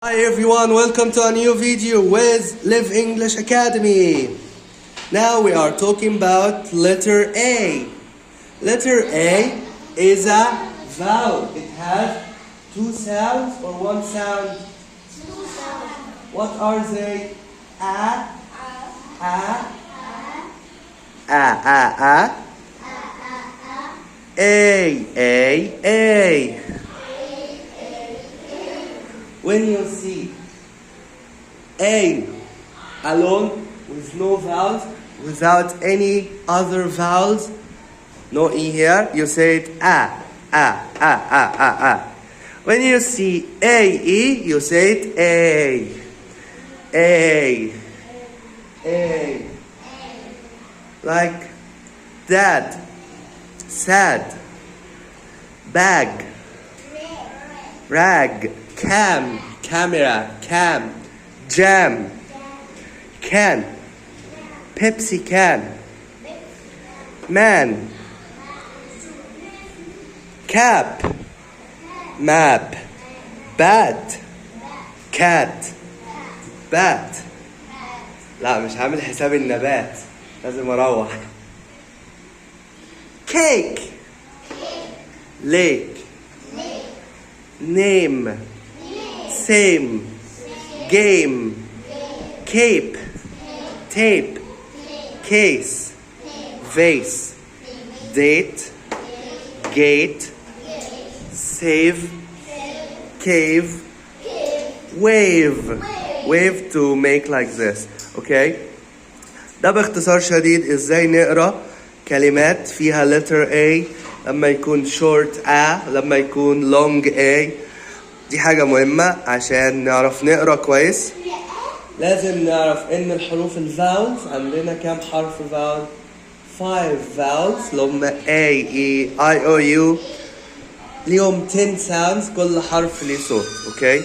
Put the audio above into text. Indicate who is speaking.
Speaker 1: Hi everyone, welcome to a new video with Live English Academy. Now we are talking about letter A. Letter A is a vowel. It has two sounds or one sound?
Speaker 2: Two sounds.
Speaker 1: What are they? A, A. When you see A alone with no vowels, without any other vowels, no E here, you say it A. When you see A-E, you say it A. Like dad, sad, bag, rag, cam, camera, cam, jam, can, Pepsi can, man, cap, map, bat, cat, bat. لا مش عامل حساب النبات، لازم اروح. cake, lake, name, same, game, cape, tape, case, vase, date, gate, save, cave, wave to make like this. Okay. ده باختصار شديد ازاي نقرا كلمات فيها letter A لما يكون short A لما يكون long A. دي حاجة مهمة عشان نعرف نقرا كويس. لازم نعرف ان الحروف الفاولز عندنا كام حرف فاول؟ 5 فاولز اللي هم A, E, I, O, U. ليهم 10 sounds، كل حرف ليه صوت. اوكي؟